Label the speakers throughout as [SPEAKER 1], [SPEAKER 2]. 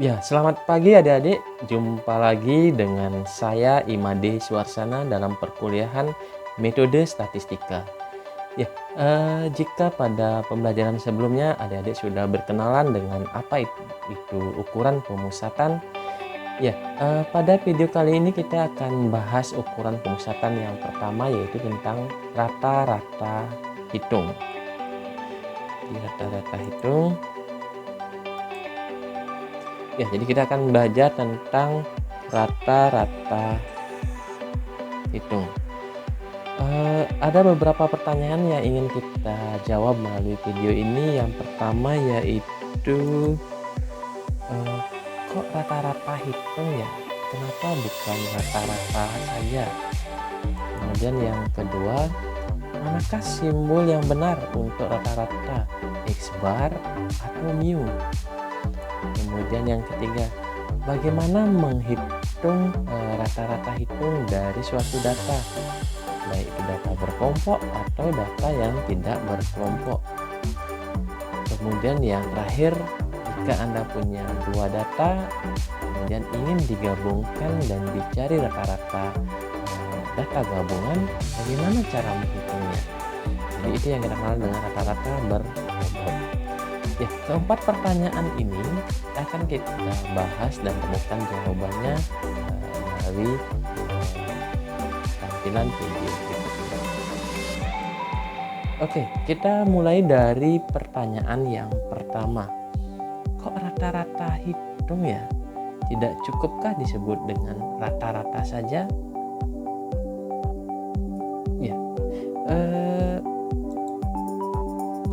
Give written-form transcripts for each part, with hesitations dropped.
[SPEAKER 1] Ya, selamat pagi adik-adik. Jumpa lagi dengan saya Imade Suarsana dalam perkuliahan metode statistika. Ya, jika pada pembelajaran sebelumnya adik-adik sudah berkenalan dengan apa itu ukuran pemusatan. Ya, pada video kali ini kita akan bahas ukuran pemusatan yang pertama, yaitu tentang rata-rata hitung. Di rata-rata hitung. Ya, jadi kita akan belajar tentang rata-rata hitung. Ada beberapa pertanyaan yang ingin kita jawab melalui video ini. Yang pertama yaitu, kok rata-rata hitung ya? Kenapa bukan rata-rata saja? Kemudian yang kedua, manakah simbol yang benar untuk rata-rata, X bar atau mu? Kemudian yang ketiga, bagaimana menghitung rata-rata hitung dari suatu data, baik itu data berkelompok atau data yang tidak berkelompok. Kemudian yang terakhir, jika Anda punya dua data kemudian ingin digabungkan dan dicari rata-rata data gabungan, bagaimana cara menghitungnya? Jadi itu yang kita kenal dengan rata-rata berkelompok. Ya, keempat pertanyaan ini akan kita bahas dan temukan jawabannya melalui tampilan video berikut ini. Oke, kita mulai dari pertanyaan yang pertama. Kok rata-rata hitung ya? Tidak cukupkah disebut dengan rata-rata saja?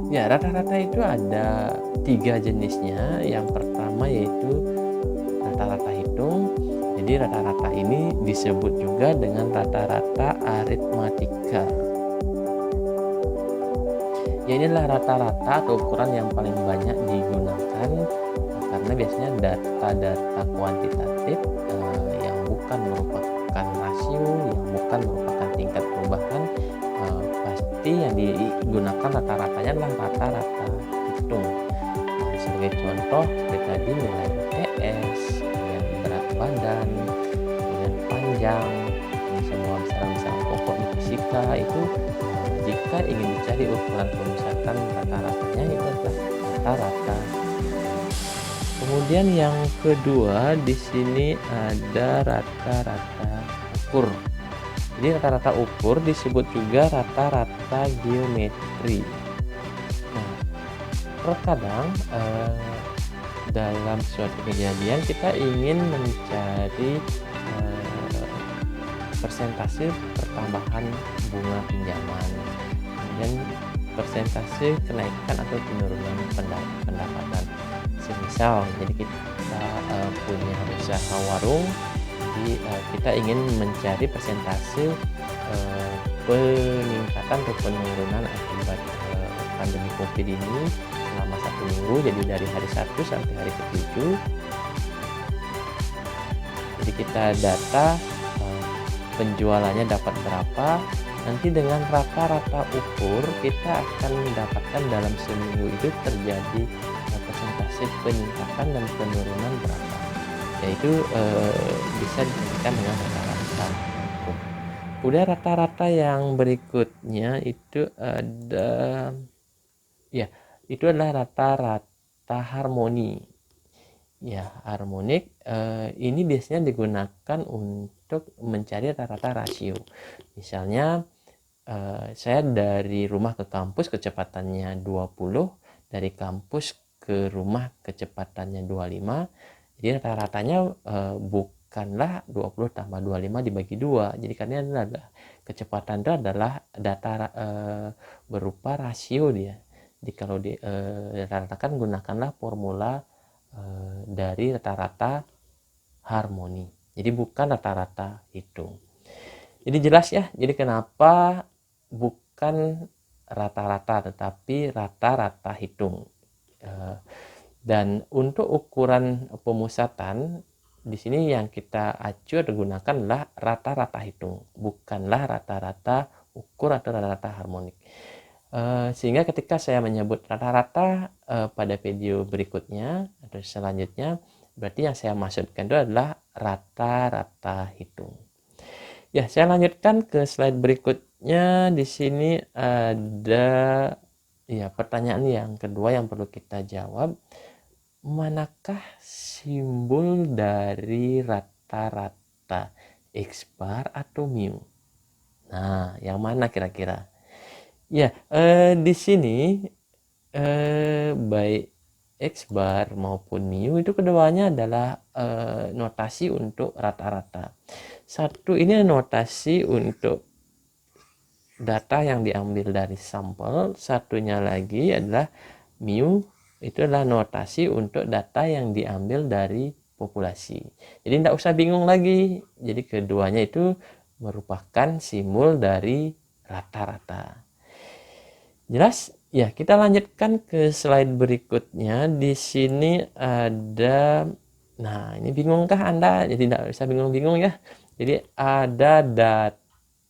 [SPEAKER 1] Ya, rata-rata itu ada 3 jenisnya. Yang pertama yaitu rata-rata hitung. Jadi rata-rata ini disebut juga dengan rata-rata aritmatika. Ya, inilah rata-rata atau ukuran yang paling banyak digunakan karena biasanya data-data kuantitatif yang bukan merupakan rasio, yang bukan merupakan tingkat perubahan, pasti yang digunakan rata-ratanya adalah rata-rata hitung. Sebagai contoh, seperti tadi nilai UTS, kemudian berat badan, kemudian panjang, ini semua besaran-besaran pokok di fisika itu jika ingin dicari ukuran pemusatan rata-ratanya itu adalah rata-rata. Kemudian yang kedua di sini ada rata-rata ukur. Jadi rata-rata ukur disebut juga rata-rata geometri. Nah, terkadang dalam suatu kejadian kita ingin mencari persentase pertambahan bunga pinjaman, kemudian persentase kenaikan atau penurunan pendapatan. Semisal, jadi kita punya usaha warung. Jadi kita ingin mencari persentase peningkatan atau penurunan akibat pandemi COVID ini selama 1 minggu, jadi dari hari 1 sampai hari ke-7. Jadi kita data penjualannya dapat berapa, nanti dengan rata-rata ukur kita akan mendapatkan dalam seminggu itu terjadi persentase peningkatan dan penurunan berapa, yaitu bisa ditentukan dengan rata-rata ukur. Kemudian rata-rata yang berikutnya itu adalah rata-rata harmoni. Ya, harmonik ini biasanya digunakan untuk mencari rata-rata rasio. Misalnya saya dari rumah ke kampus kecepatannya 20, dari kampus ke rumah kecepatannya 25. Jadi rata-ratanya bukanlah 20 tambah 25 dibagi 2. Jadi karena adalah kecepatan itu adalah data berupa rasio dia. Jadi kalau diratakan gunakanlah formula dari rata-rata harmoni. Jadi bukan rata-rata hitung. Jadi jelas ya, jadi kenapa bukan rata-rata tetapi rata-rata hitung. Dan untuk ukuran pemusatan di sini yang kita acu atau gunakan adalah rata-rata hitung, bukanlah rata-rata ukur atau rata-rata harmonik. Sehingga ketika saya menyebut rata-rata pada video berikutnya atau selanjutnya, Berarti yang saya maksudkan itu adalah rata-rata hitung. Ya, saya lanjutkan ke slide berikutnya. Di sini ada ya pertanyaan yang kedua yang perlu kita jawab. Manakah simbol dari rata-rata, X bar atau mu? Nah, yang mana kira-kira? Ya, di sini baik X bar maupun mu itu keduanya adalah notasi untuk rata-rata. Satu ini notasi untuk data yang diambil dari sampel, satunya lagi adalah mu itu adalah notasi untuk data yang diambil dari populasi. Jadi tidak usah bingung lagi. Jadi keduanya itu merupakan simbol dari rata-rata. Jelas? Ya, kita lanjutkan ke slide berikutnya. Di sini ada, nah ini bingungkah Anda? Jadi tidak usah bingung-bingung ya. Jadi ada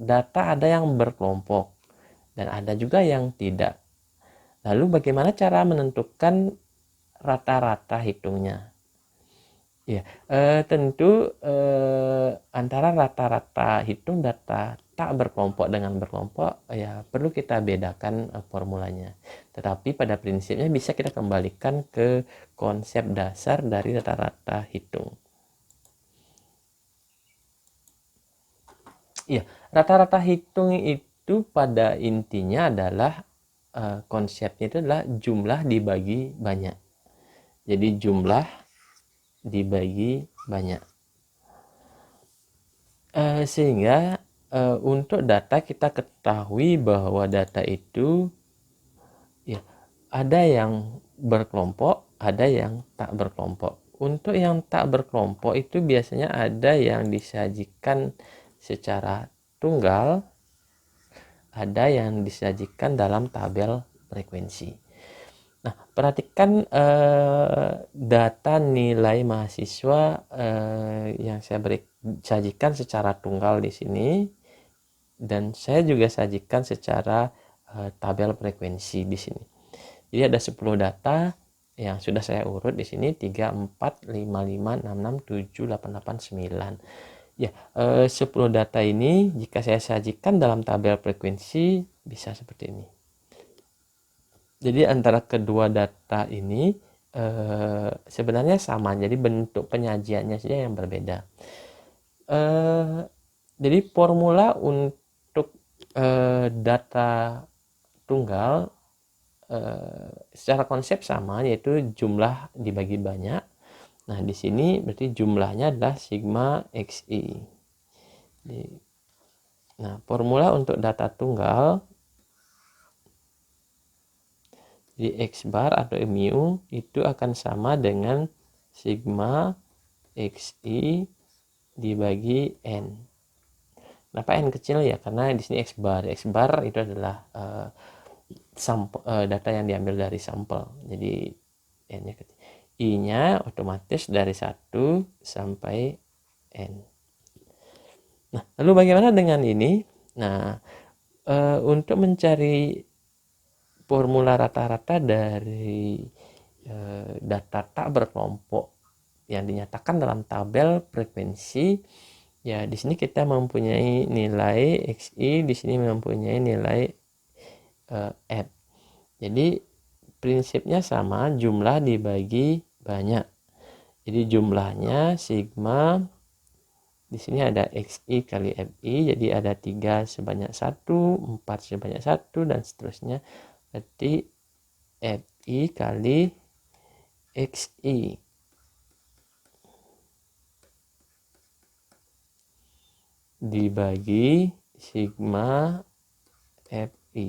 [SPEAKER 1] data ada yang berkelompok dan ada juga yang tidak. Lalu bagaimana cara menentukan rata-rata hitungnya? Ya, tentu antara rata-rata hitung data tak berkelompok dengan berkelompok ya perlu kita bedakan formulanya. Tetapi pada prinsipnya bisa kita kembalikan ke konsep dasar dari rata-rata hitung. Ya, rata-rata hitung itu pada intinya adalah konsepnya itu adalah jumlah dibagi banyak. Jadi jumlah dibagi banyak. Sehingga untuk data kita ketahui bahwa data itu ya ada yang berkelompok, ada yang tak berkelompok. Untuk yang tak berkelompok itu biasanya ada yang disajikan secara tunggal, ada yang disajikan dalam tabel frekuensi. Nah, perhatikan data nilai mahasiswa yang saya sajikan secara tunggal di sini, dan saya juga sajikan secara tabel frekuensi di sini. Jadi ada 10 data yang sudah saya urut di sini 3, 4, 5, 5, 6, 6, 7, 8, 8, 9. Ya, 10 data ini jika saya sajikan dalam tabel frekuensi bisa seperti ini. Jadi antara kedua data ini sebenarnya sama, jadi bentuk penyajiannya saja yang berbeda. Jadi formula untuk data tunggal secara konsep sama, yaitu jumlah dibagi banyak. Nah, di sini berarti jumlahnya adalah sigma xi. Nah, formula untuk data tunggal, jadi X bar atau mu itu akan sama dengan sigma xi dibagi n. Kenapa n kecil ya? Karena di sini X bar. X bar itu adalah data yang diambil dari sampel. Jadi n-nya kecil. I-nya otomatis dari 1 sampai n. Nah, lalu bagaimana dengan ini? Nah, untuk mencari formula rata-rata dari data tak berkelompok yang dinyatakan dalam tabel frekuensi, ya di sini kita mempunyai nilai xi, di sini mempunyai nilai f. Jadi prinsipnya sama, jumlah dibagi banyak. Jadi jumlahnya sigma, di sini ada xi kali fi, jadi ada 3 sebanyak 1, 4 sebanyak 1, dan seterusnya. Berarti fi kali xi dibagi sigma fi.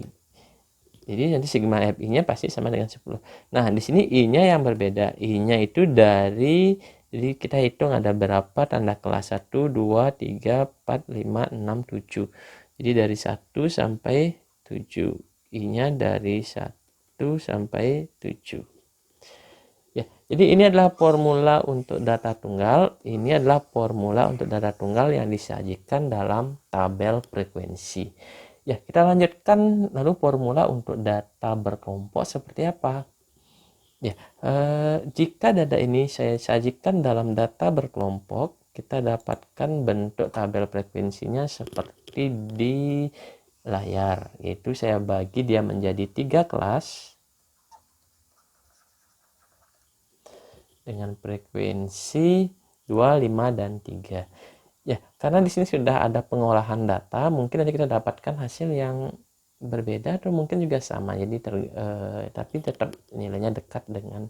[SPEAKER 1] Jadi nanti sigma fi-nya pasti sama dengan 10. Nah, di sini i-nya yang berbeda. I-nya itu dari, jadi kita hitung ada berapa tanda kelas 1, 2, 3, 4, 5, 6, 7. Jadi dari 1 sampai 7. I-nya dari 1 sampai 7. Ya, jadi ini adalah formula untuk data tunggal. Ini adalah formula untuk data tunggal yang disajikan dalam tabel frekuensi. Ya, kita lanjutkan lalu formula untuk data berkelompok seperti apa? Ya, jika data ini saya sajikan dalam data berkelompok, kita dapatkan bentuk tabel frekuensinya seperti di layar, yaitu saya bagi dia menjadi 3 kelas dengan frekuensi 2, 5, dan 3. Ya, karena di sini sudah ada pengolahan data, mungkin nanti kita dapatkan hasil yang berbeda atau mungkin juga sama. Jadi tapi tetap nilainya dekat dengan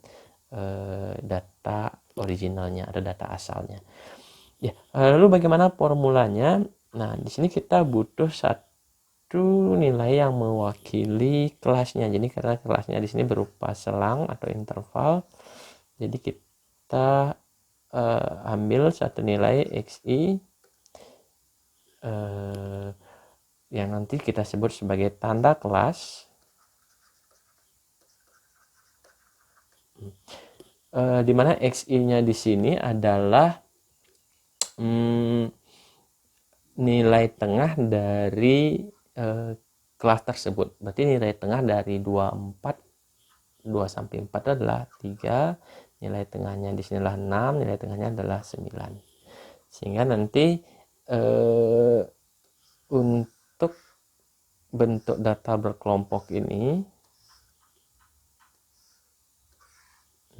[SPEAKER 1] data originalnya atau data asalnya. Ya, lalu bagaimana formulanya? Nah, di sini kita butuh satu nilai yang mewakili kelasnya. Jadi karena kelasnya di sini berupa selang atau interval, jadi kita ambil satu nilai xi yang nanti kita sebut sebagai tanda kelas, di mana xi-nya di sini adalah nilai tengah dari kelas tersebut. Berarti nilai tengah dari 2 sampai 4 adalah 3, nilai tengahnya di sini adalah 6, nilai tengahnya adalah 9. Sehingga nanti untuk bentuk data berkelompok ini,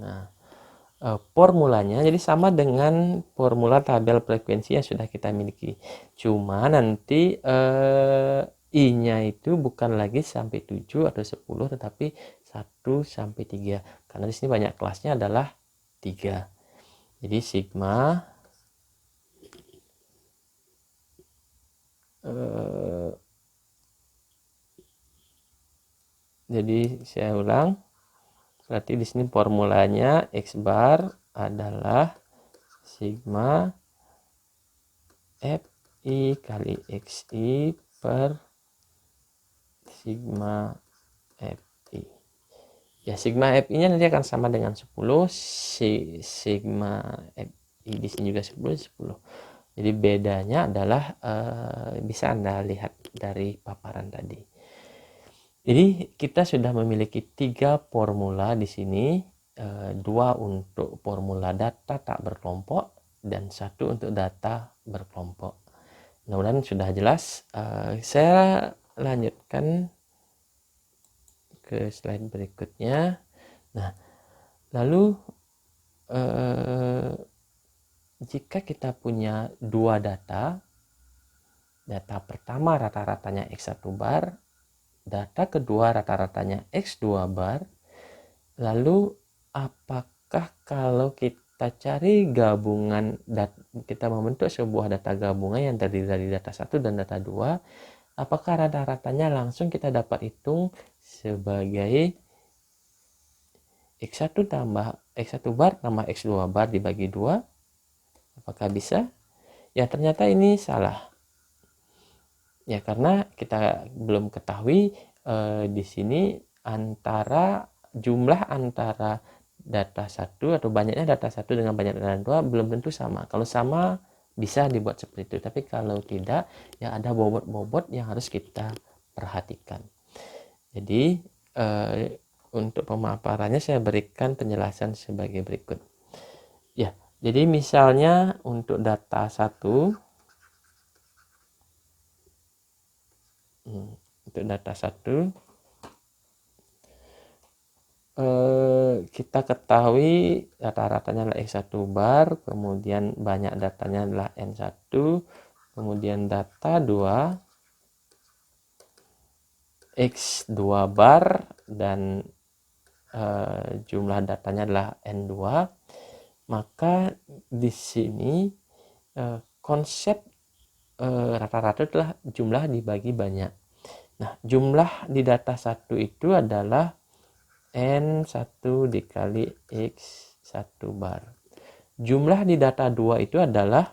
[SPEAKER 1] nah formulanya jadi sama dengan formula tabel frekuensi yang sudah kita miliki. Cuma nanti I-nya itu bukan lagi sampai 7 atau 10 tetapi 1 sampai 3. Karena di sini banyak kelasnya adalah 3. Jadi sigma jadi saya ulang. Berarti di sini formulanya X bar adalah sigma Fi kali Xi per sigma Fi. Ya, sigma Fi-nya nanti akan sama dengan 10, sigma Fi di sini juga 10, 10. Jadi bedanya adalah bisa Anda lihat dari paparan tadi. Jadi kita sudah memiliki 3 formula di sini, 2 untuk formula data tak berkelompok dan 1 untuk data berkelompok. Mudah-mudahan sudah jelas. Saya lanjutkan ke slide berikutnya. Nah, lalu jika kita punya 2 data pertama rata-ratanya X1 bar, data kedua rata-ratanya X2 bar, lalu apakah kalau kita cari gabungan, kita membentuk sebuah data gabungan yang terdiri dari data 1 dan data 2, apakah rata-ratanya langsung kita dapat hitung sebagai X1 tambah X1 bar tambah X2 bar dibagi 2? Apakah bisa? Ya, ternyata ini salah. Ya, karena kita belum ketahui di sini jumlah antara data 1 atau banyaknya data 1 dengan banyak data 2 belum tentu sama. Kalau sama bisa dibuat seperti itu, tapi kalau tidak ya ada bobot-bobot yang harus kita perhatikan. Jadi untuk pemaparannya saya berikan penjelasan sebagai berikut. Ya, jadi misalnya untuk data 1, untuk data 1 kita ketahui rata-ratanya adalah X1 bar, kemudian banyak datanya adalah N1, kemudian data 2 X2 bar dan jumlah datanya adalah N2. Maka di sini konsep rata-rata adalah jumlah dibagi banyak. Nah, jumlah di data 1 itu adalah N1 dikali X1 bar. Jumlah di data 2 itu adalah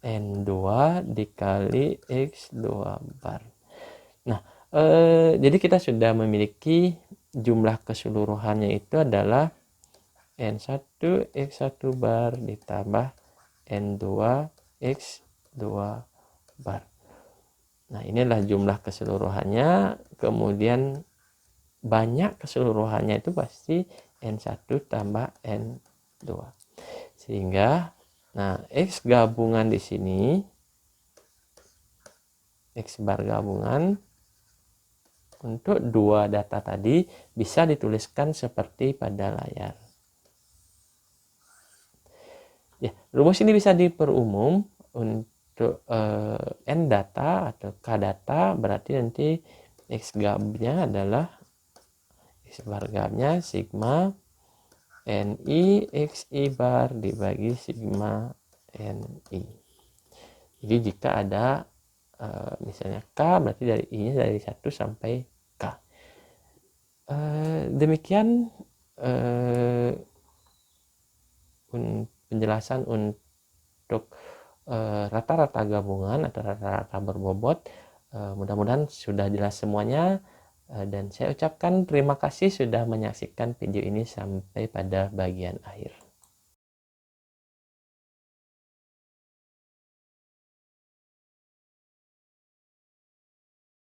[SPEAKER 1] N2 dikali X2 bar. Nah, jadi kita sudah memiliki jumlah keseluruhannya itu adalah N1 X1 bar ditambah N2 X2 bar. Nah, inilah jumlah keseluruhannya. Kemudian banyak keseluruhannya itu pasti N1 tambah N2. Sehingga X gabungan di sini, X bar gabungan untuk dua data tadi bisa dituliskan seperti pada layar. Ya, rumus ini bisa diperumum untuk N data atau K data, berarti nanti X gabnya adalah X bar gabnya sigma NI XI bar dibagi sigma NI. Jadi jika ada misalnya K, berarti dari I-nya dari 1 sampai K. Demikian penjelasan untuk rata-rata gabungan atau rata-rata berbobot. Mudah-mudahan sudah jelas semuanya, dan saya ucapkan terima kasih sudah menyaksikan video ini sampai pada bagian akhir.